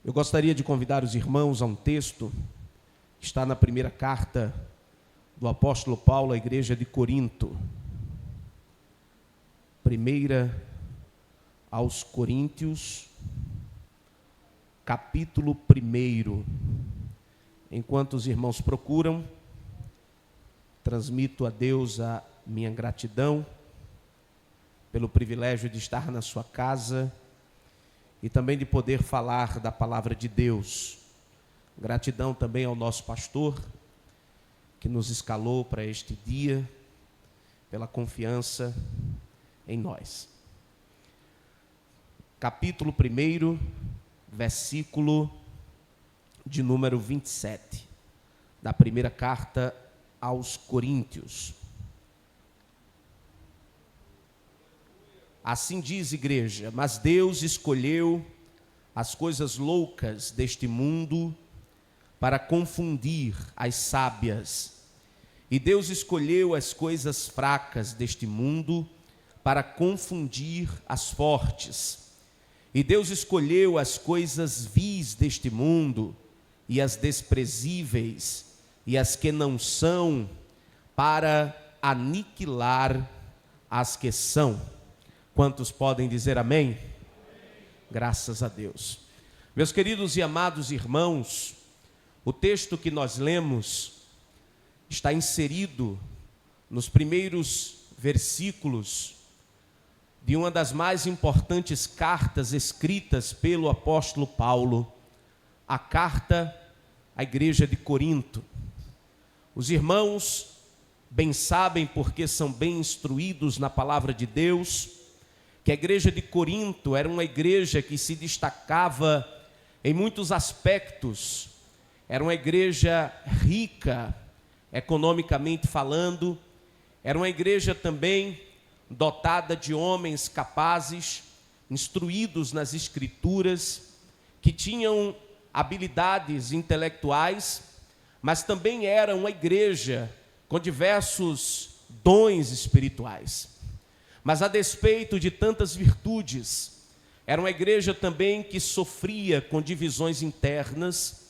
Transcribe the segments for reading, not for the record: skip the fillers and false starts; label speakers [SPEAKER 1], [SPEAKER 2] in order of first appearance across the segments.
[SPEAKER 1] Eu gostaria de convidar os irmãos a um texto que está na primeira carta do apóstolo Paulo à igreja de Corinto. Primeira aos Coríntios, capítulo 1. Enquanto os irmãos procuram, transmito a Deus a minha gratidão pelo privilégio de estar na sua casa e também de poder falar da palavra de Deus. Gratidão também ao nosso pastor, que nos escalou para este dia, pela confiança em nós. Capítulo 1, versículo de número 27, da primeira carta aos Coríntios. Assim diz, igreja: mas Deus escolheu as coisas loucas deste mundo para confundir as sábias, e Deus escolheu as coisas fracas deste mundo para confundir as fortes, e Deus escolheu as coisas vis deste mundo e as desprezíveis e as que não são, para aniquilar as que são. Quantos podem dizer amém? Amém? Graças a Deus. Meus queridos e amados irmãos, o texto que nós lemos está inserido nos primeiros versículos de uma das mais importantes cartas escritas pelo apóstolo Paulo, a carta à igreja de Corinto. Os irmãos bem sabem, porque são bem instruídos na palavra de Deus, que a igreja de Corinto era uma igreja que se destacava em muitos aspectos. Era uma igreja rica, economicamente falando. Era uma igreja também dotada de homens capazes, instruídos nas escrituras, que tinham habilidades intelectuais, mas também era uma igreja com diversos dons espirituais. Mas a despeito de tantas virtudes, era uma igreja também que sofria com divisões internas.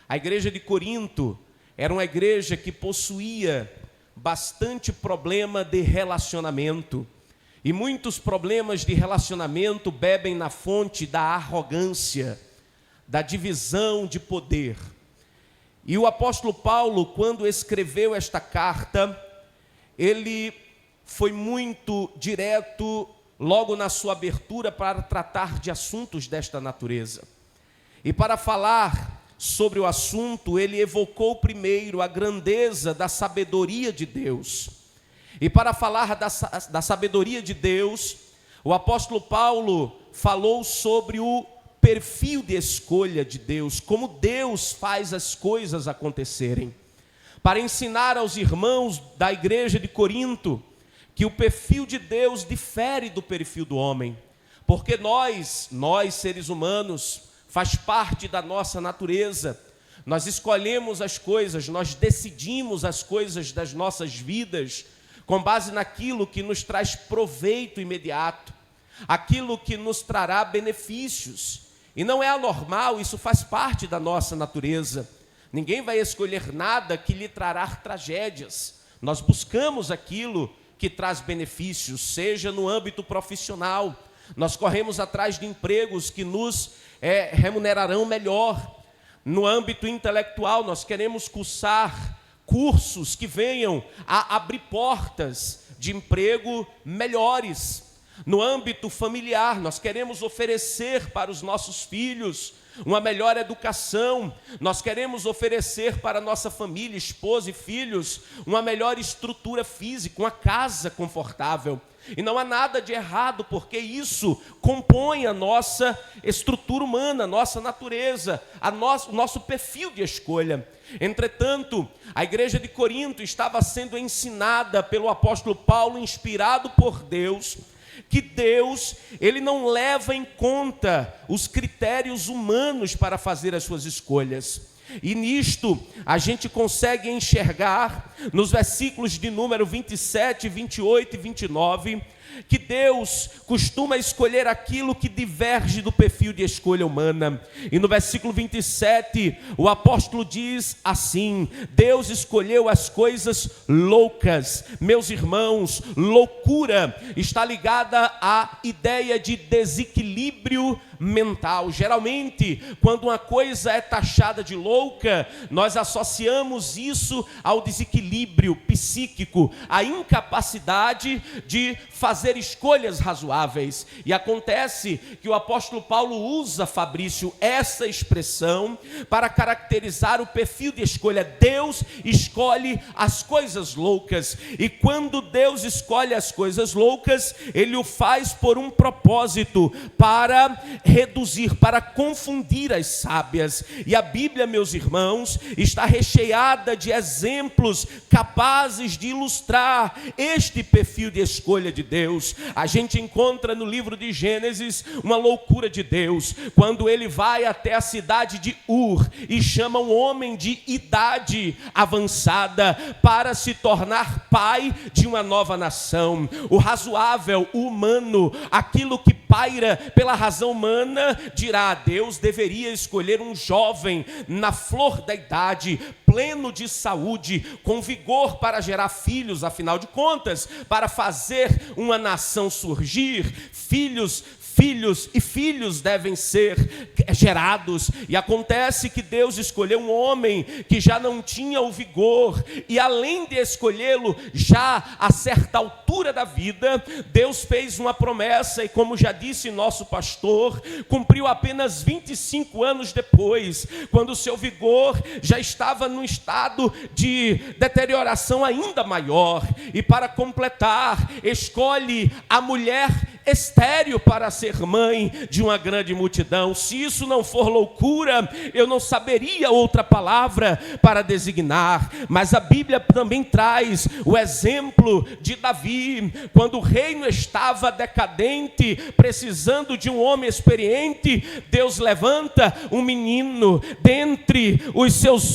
[SPEAKER 1] A igreja de Corinto era uma igreja que possuía bastante problema de relacionamento. E muitos problemas de relacionamento bebem na fonte da arrogância, da divisão de poder. E o apóstolo Paulo, quando escreveu esta carta, ele foi muito direto logo na sua abertura para tratar de assuntos desta natureza. E para falar sobre o assunto, ele evocou primeiro a grandeza da sabedoria de Deus. E para falar da sabedoria de Deus, o apóstolo Paulo falou sobre o perfil de escolha de Deus, como Deus faz as coisas acontecerem, para ensinar aos irmãos da igreja de Corinto que o perfil de Deus difere do perfil do homem, porque nós seres humanos, faz parte da nossa natureza, nós escolhemos as coisas, nós decidimos as coisas das nossas vidas com base naquilo que nos traz proveito imediato, aquilo que nos trará benefícios. E não é anormal, isso faz parte da nossa natureza. Ninguém vai escolher nada que lhe trará tragédias. Nós buscamos aquilo que traz benefícios, seja no âmbito profissional. Nós corremos atrás de empregos que nos remunerarão melhor. No âmbito intelectual, nós queremos cursar cursos que venham a abrir portas de emprego melhores. No âmbito familiar, nós queremos oferecer para os nossos filhos uma melhor educação, nós queremos oferecer para a nossa família, esposa e filhos, uma melhor estrutura física, uma casa confortável. E não há nada de errado, porque isso compõe a nossa estrutura humana, a nossa natureza, o nosso perfil de escolha. Entretanto, a igreja de Corinto estava sendo ensinada pelo apóstolo Paulo, inspirado por Deus, que Deus, ele não leva em conta os critérios humanos para fazer as suas escolhas. E nisto a gente consegue enxergar nos versículos de número 27, 28 e 29 que Deus costuma escolher aquilo que diverge do perfil de escolha humana. E no versículo 27, o apóstolo diz assim: Deus escolheu as coisas loucas. Meus irmãos, loucura está ligada à ideia de desequilíbrio mental. Geralmente, quando uma coisa é taxada de louca, nós associamos isso ao desequilíbrio psíquico, à incapacidade de fazer escolhas razoáveis. E acontece que o apóstolo Paulo usa, Fabrício, essa expressão para caracterizar o perfil de escolha. Deus escolhe as coisas loucas, e quando Deus escolhe as coisas loucas, Ele o faz por um propósito, para reduzir, para confundir as sábias. E a Bíblia, meus irmãos, está recheada de exemplos capazes de ilustrar este perfil de escolha de Deus. A gente encontra no livro de Gênesis uma loucura de Deus, quando ele vai até a cidade de Ur e chama um homem de idade avançada para se tornar pai de uma nova nação. O razoável, o humano, aquilo que paira pela razão humana, dirá: Deus deveria escolher um jovem na flor da idade, pleno de saúde, com vigor para gerar filhos, afinal de contas, para fazer uma nação surgir, filhos devem ser gerados. E acontece que Deus escolheu um homem que já não tinha o vigor, e além de escolhê-lo já a certa altura da vida, Deus fez uma promessa, e como já disse nosso pastor, cumpriu apenas 25 anos depois, quando o seu vigor já estava num estado de deterioração ainda maior. E para completar, escolhe a mulher estéril para ser mãe de uma grande multidão. Se isso não for loucura, eu não saberia outra palavra para designar. Mas a Bíblia também traz o exemplo de Davi, quando o reino estava decadente, precisando de um homem experiente. Deus levanta um menino dentre os seus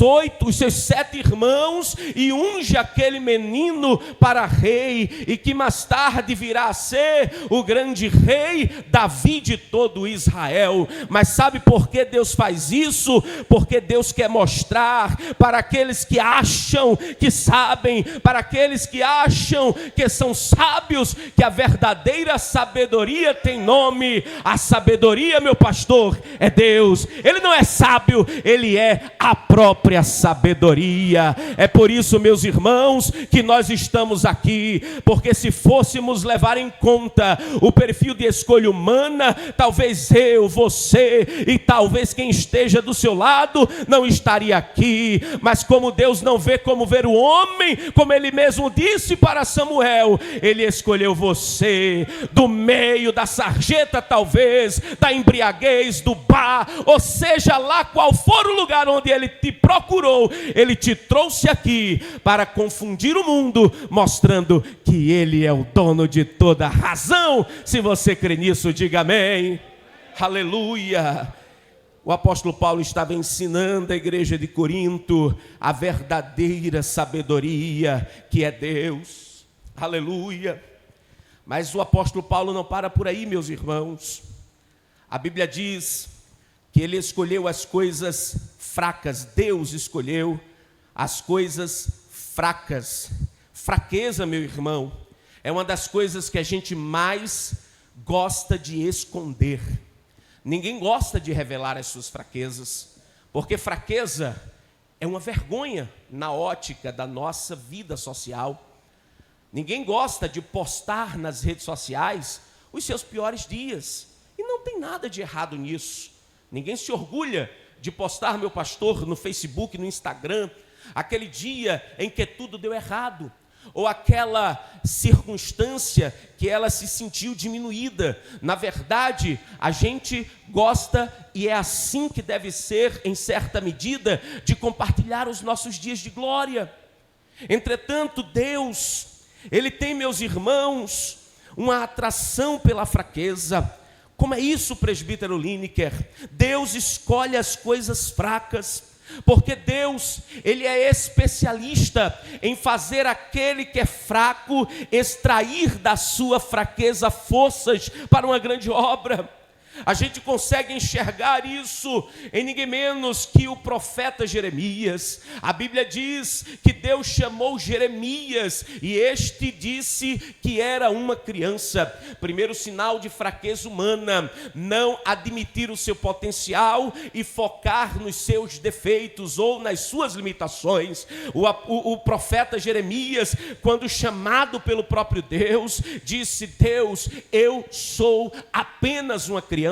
[SPEAKER 1] 7 irmãos, e unge aquele menino para rei, e que mais tarde virá a ser o grande rei Davi de todo Israel. Mas sabe por que Deus faz isso? Porque Deus quer mostrar para aqueles que acham que sabem, para aqueles que acham que são sábios, que a verdadeira sabedoria tem nome. A sabedoria, meu pastor, é Deus. Ele não é sábio, ele é a própria sabedoria. É por isso, meus irmãos, que nós estamos aqui, porque se fôssemos levar em conta o perfil de escolha humana, talvez eu, você e talvez quem esteja do seu lado não estaria aqui. Mas como Deus não vê como ver o homem, como ele mesmo disse para Samuel, ele escolheu você do meio da sarjeta, talvez da embriaguez, do bar, ou seja lá qual for o lugar onde ele te procurou, ele te trouxe aqui para confundir o mundo, mostrando que ele é o dono de toda a razão. Se você crê nisso, diga amém. Aleluia. O apóstolo Paulo estava ensinando a igreja de Corinto a verdadeira sabedoria, que é Deus. Aleluia. Mas o apóstolo Paulo não para por aí, meus irmãos. A Bíblia diz que ele escolheu as coisas fracas. Deus escolheu as coisas fracas. Fraqueza, meu irmão, é uma das coisas que a gente mais gosta de esconder. Ninguém gosta de revelar as suas fraquezas, porque fraqueza é uma vergonha na ótica da nossa vida social. Ninguém gosta de postar nas redes sociais os seus piores dias, e não tem nada de errado nisso. Ninguém se orgulha de postar, meu pastor, no Facebook, no Instagram, aquele dia em que tudo deu errado, ou aquela circunstância que ela se sentiu diminuída. Na verdade, a gente gosta, e é assim que deve ser, em certa medida, de compartilhar os nossos dias de glória. Entretanto, Deus, Ele tem, meus irmãos, uma atração pela fraqueza. Como é isso, presbítero Lineker? Deus escolhe as coisas fracas Porque Deus, Ele é especialista em fazer aquele que é fraco extrair da sua fraqueza forças para uma grande obra. A gente consegue enxergar isso em ninguém menos que o profeta Jeremias. A Bíblia diz que Deus chamou Jeremias e este disse que era uma criança. Primeiro sinal de fraqueza humana, não admitir o seu potencial e focar nos seus defeitos ou nas suas limitações. O profeta Jeremias, quando chamado pelo próprio Deus, disse: Deus, eu sou apenas uma criança.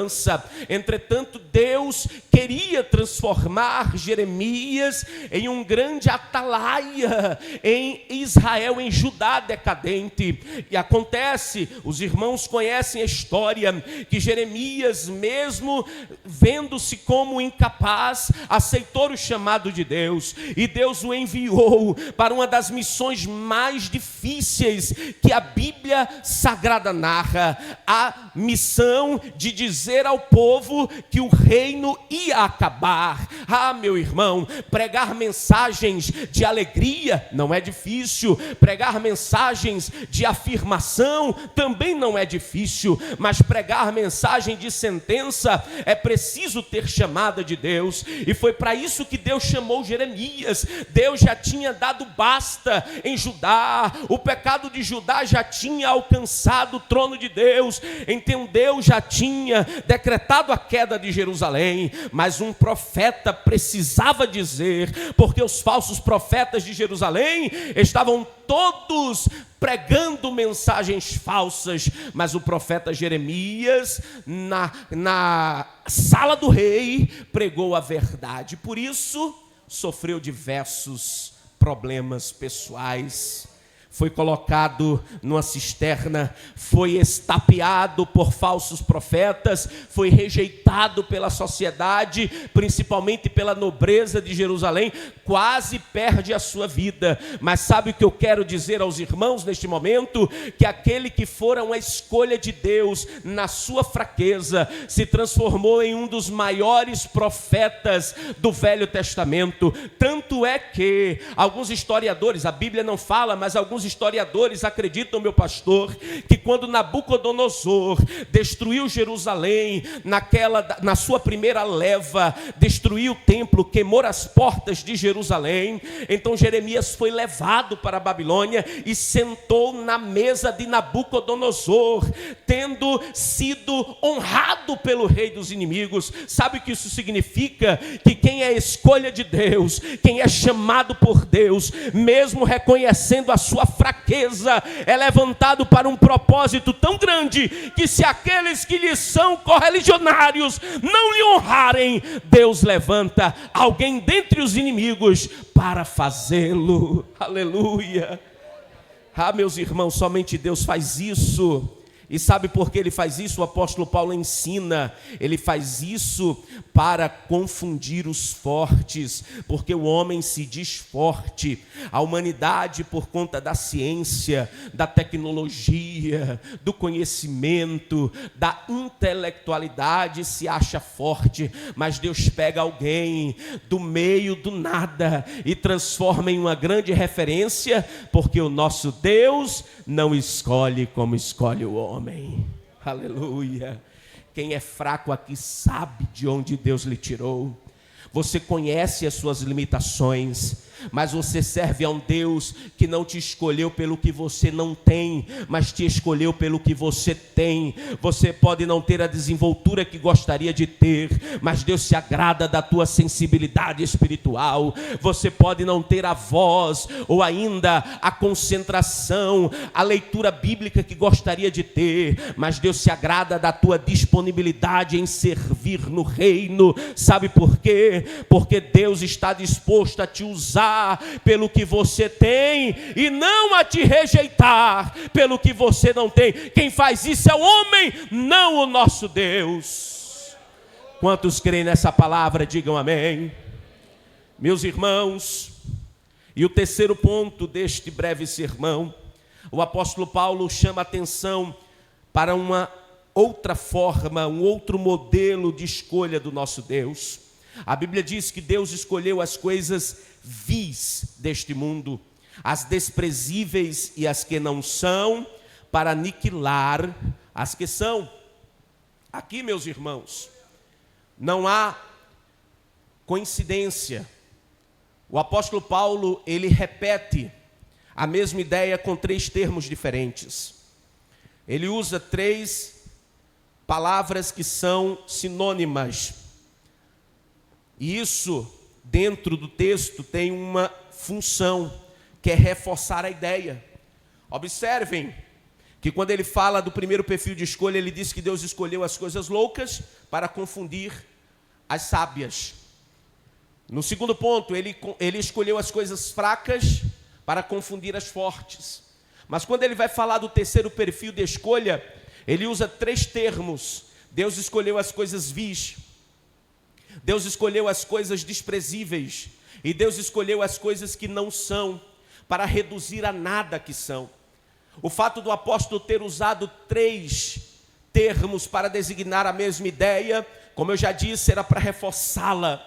[SPEAKER 1] Entretanto, Deus queria transformar Jeremias em um grande atalaia em Israel, em Judá decadente. E acontece, os irmãos conhecem a história, que Jeremias, mesmo vendo-se como incapaz, aceitou o chamado de Deus, e Deus o enviou para uma das missões mais difíceis que a Bíblia Sagrada narra, a missão de dizer ao povo que o reino ia acabar. Ah, meu irmão, pregar mensagens de alegria não é difícil, pregar mensagens de afirmação também não é difícil, mas pregar mensagem de sentença é preciso ter chamada de Deus, e foi para isso que Deus chamou Jeremias. Deus já tinha dado basta em Judá, o pecado de Judá já tinha alcançado o trono de Deus, então Deus já tinha decretado a queda de Jerusalém, mas um profeta precisava dizer, porque os falsos profetas de Jerusalém estavam todos pregando mensagens falsas, mas o profeta Jeremias, na sala do rei, pregou a verdade. Por isso, sofreu diversos problemas pessoais. Foi colocado numa cisterna, foi estapeado por falsos profetas, foi rejeitado pela sociedade, principalmente pela nobreza de Jerusalém, quase perde a sua vida. Mas sabe o que eu quero dizer aos irmãos neste momento? Que aquele que fora uma escolha de Deus na sua fraqueza, se transformou em um dos maiores profetas do Velho Testamento. Tanto é que alguns historiadores, a Bíblia não fala, mas alguns historiadores acreditam, meu pastor, que quando Nabucodonosor destruiu Jerusalém, na sua primeira leva, destruiu o templo, queimou as portas de Jerusalém, então Jeremias foi levado para a Babilônia e sentou na mesa de Nabucodonosor, tendo sido honrado pelo rei dos inimigos. Sabe o que isso significa? Que quem é escolha de Deus, quem é chamado por Deus, mesmo reconhecendo a sua fraqueza, é levantado para um propósito tão grande, que se aqueles que lhe são correligionários não lhe honrarem, Deus levanta alguém dentre os inimigos para fazê-lo. Aleluia. Ah, meus irmãos, somente Deus faz isso. E sabe por que ele faz isso? O apóstolo Paulo ensina, ele faz isso para confundir os fortes, porque o homem se diz forte, a humanidade, por conta da ciência, da tecnologia, do conhecimento, da intelectualidade, se acha forte, mas Deus pega alguém do meio do nada e transforma em uma grande referência, porque o nosso Deus não escolhe como escolhe o homem. Aleluia. Quem é fraco aqui sabe de onde Deus lhe tirou. Você conhece as suas limitações, mas você serve a um Deus que não te escolheu pelo que você não tem, mas te escolheu pelo que você tem. Você pode não ter a desenvoltura que gostaria de ter, mas Deus se agrada da tua sensibilidade espiritual. Você pode não ter a voz, ou ainda a concentração, a leitura bíblica que gostaria de ter, mas Deus se agrada da tua disponibilidade em servir no reino. Sabe por quê? Porque Deus está disposto a te usar pelo que você tem e não a te rejeitar pelo que você não tem. Quem faz isso é o homem, não o nosso Deus. Quantos creem nessa palavra, digam amém. Meus irmãos, e o terceiro ponto deste breve sermão, o apóstolo Paulo chama atenção para uma outra forma, um outro modelo de escolha do nosso Deus. A Bíblia diz que Deus escolheu as coisas vis deste mundo, as desprezíveis e as que não são, para aniquilar as que são. Aqui, meus irmãos, não há coincidência. O apóstolo Paulo, ele repete a mesma ideia com 3 termos diferentes. Ele usa 3 palavras que são sinônimas. E isso, dentro do texto, tem uma função, que é reforçar a ideia. Observem que quando ele fala do primeiro perfil de escolha, ele diz que Deus escolheu as coisas loucas para confundir as sábias. No segundo ponto, ele escolheu as coisas fracas para confundir as fortes. Mas quando ele vai falar do terceiro perfil de escolha, ele usa 3 termos. Deus escolheu as coisas vis, Deus escolheu as coisas desprezíveis, e Deus escolheu as coisas que não são, para reduzir a nada que são. O fato do apóstolo ter usado 3 termos para designar a mesma ideia, como eu já disse, era para reforçá-la.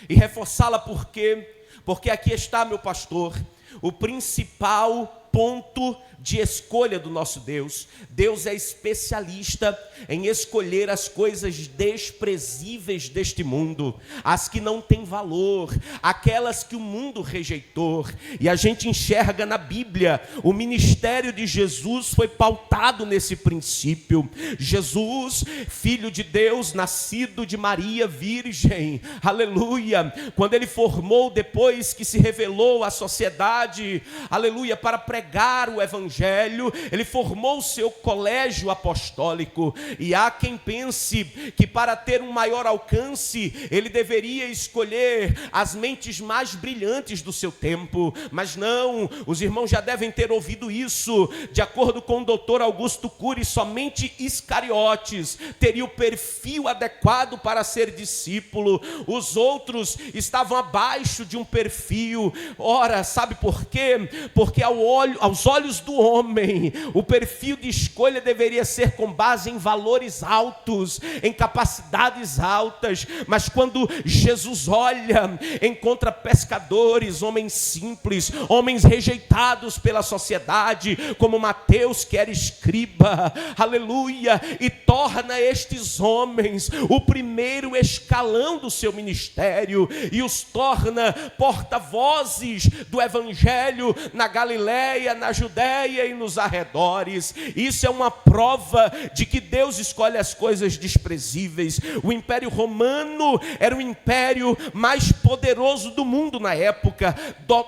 [SPEAKER 1] E reforçá-la por quê? Porque aqui está, meu pastor, o principal ponto de escolha do nosso Deus. Deus é especialista em escolher as coisas desprezíveis deste mundo, as que não têm valor, aquelas que o mundo rejeitou. E a gente enxerga na Bíblia, o ministério de Jesus foi pautado nesse princípio. Jesus, filho de Deus, nascido de Maria virgem, aleluia, quando ele formou, depois que se revelou à sociedade, aleluia, para pregar o evangelho, ele formou o seu colégio apostólico. E há quem pense que para ter um maior alcance, ele deveria escolher as mentes mais brilhantes do seu tempo. Mas não, os irmãos já devem ter ouvido isso. De acordo com o doutor Augusto Cury, somente Iscariotes teria o perfil adequado para ser discípulo. Os outros estavam abaixo de um perfil. Ora, sabe por quê? Porque aos olhos do homem, o perfil de escolha deveria ser com base em valores altos, em capacidades altas. Mas quando Jesus olha, encontra pescadores, homens simples, homens rejeitados pela sociedade, como Mateus, que era escriba, aleluia, e torna estes homens o primeiro escalão do seu ministério, e os torna porta-vozes do evangelho na Galileia, na Judéia e nos arredores. Isso é uma prova de que Deus escolhe as coisas desprezíveis. O Império Romano era o império mais poderoso do mundo na época,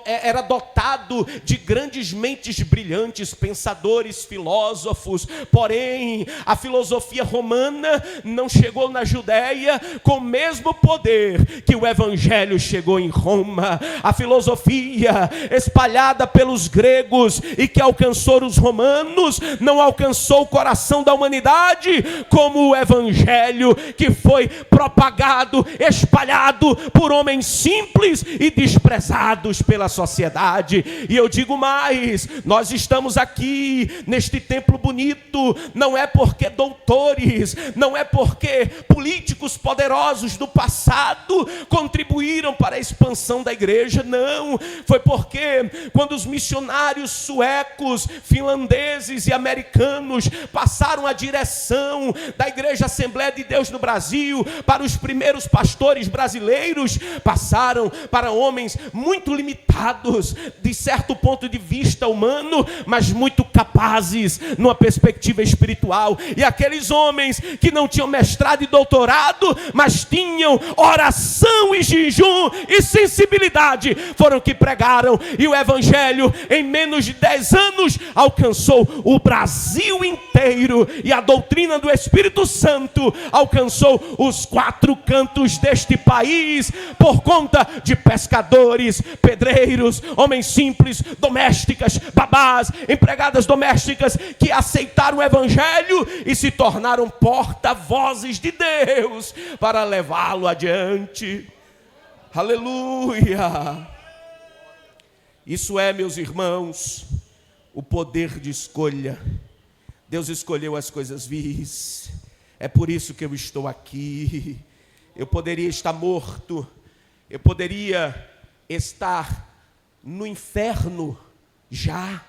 [SPEAKER 1] era dotado de grandes mentes brilhantes, pensadores, filósofos. Porém, a filosofia romana não chegou na Judéia com o mesmo poder que o evangelho chegou em Roma. A filosofia espalhada pelos gregos e que alcançou os romanos não alcançou o coração da humanidade como o evangelho, que foi propagado, espalhado por homens simples e desprezados pela sociedade. E eu digo mais, nós estamos aqui neste templo bonito, não é porque doutores, não é porque políticos poderosos do passado contribuíram para a expansão da igreja, não, foi porque quando os missionários suecos, finlandeses e americanos passaram a direção da Igreja Assembleia de Deus no Brasil, para os primeiros pastores brasileiros, passaram para homens muito limitados de certo ponto de vista humano, mas muito capazes numa perspectiva espiritual. E aqueles homens que não tinham mestrado e doutorado, mas tinham oração e jejum e sensibilidade, foram que pregaram, e o evangelho em menos de 10 anos alcançou o Brasil inteiro, e a doutrina do Espírito Santo alcançou os 4 cantos deste país, por conta de pescadores, pedreiros, homens simples, domésticas, babás, empregadas domésticas, que aceitaram o evangelho e se tornaram porta-vozes de Deus para levá-lo adiante. Aleluia! Isso é, meus irmãos, o poder de escolha. Deus escolheu as coisas vis. É por isso que eu estou aqui. eu poderia estar morto, eu poderia estar no inferno já,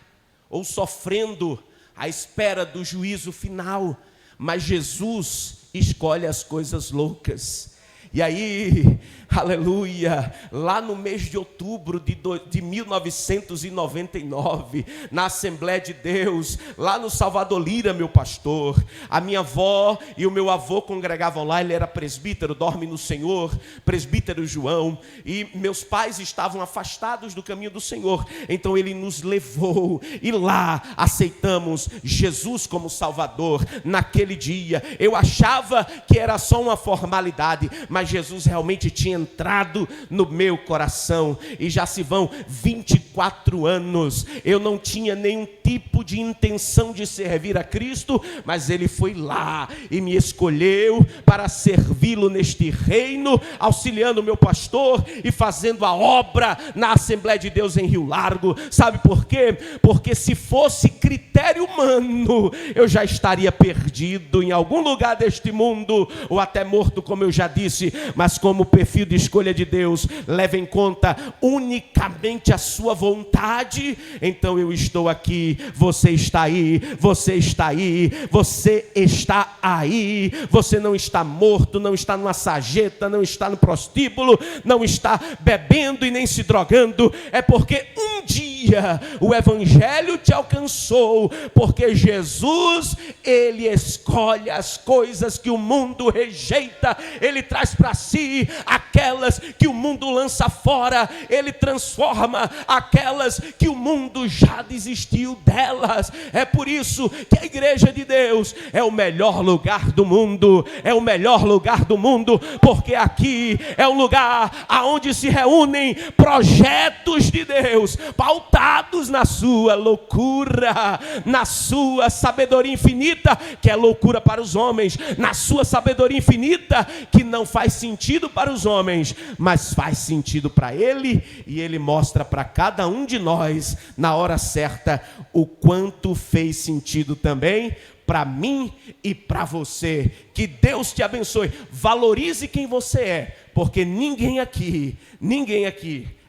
[SPEAKER 1] ou sofrendo à espera do juízo final, mas Jesus escolhe as coisas loucas. E aí, aleluia, lá no mês de outubro de 1999, na Assembleia de Deus, lá no Salvador Lira, meu pastor, a minha avó e o meu avô congregavam lá, ele era presbítero, dorme no Senhor, presbítero João, e meus pais estavam afastados do caminho do Senhor, então ele nos levou, e lá aceitamos Jesus como Salvador. Naquele dia, eu achava que era só uma formalidade, mas Jesus realmente tinha entrado no meu coração, e já se vão 24 anos, eu não tinha nenhum tipo de intenção de servir a Cristo, mas Ele foi lá e me escolheu para servi-lo neste reino, auxiliando o meu pastor e fazendo a obra na Assembleia de Deus em Rio Largo. Sabe por quê? Porque se fosse critério humano, eu já estaria perdido em algum lugar deste mundo, ou até morto, como eu já disse. Mas como o perfil de escolha de Deus leva em conta unicamente a sua vontade, então eu estou aqui, você está aí, você está aí, você está aí, você não está morto, não está numa sarjeta, não está no prostíbulo, não está bebendo e nem se drogando, é porque um dia o Evangelho te alcançou, porque Jesus, Ele escolhe as coisas que o mundo rejeita, Ele traz para si aquelas que o mundo lança fora, Ele transforma aquelas que o mundo já desistiu delas. É por isso que a igreja de Deus é o melhor lugar do mundo, é o melhor lugar do mundo, porque aqui é um lugar aonde se reúnem projetos de Deus, pautados na sua loucura, na sua sabedoria infinita, que é loucura para os homens, na sua sabedoria infinita, que não faz sentido para os homens, mas faz sentido para Ele, e Ele mostra para cada um de nós, na hora certa, o quanto fez sentido também para mim e para você. Que Deus te abençoe. Valorize quem você é, porque ninguém aqui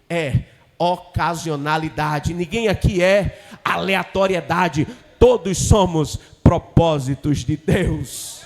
[SPEAKER 1] é ocasionalidade, ninguém aqui é aleatoriedade, todos somos propósitos de Deus.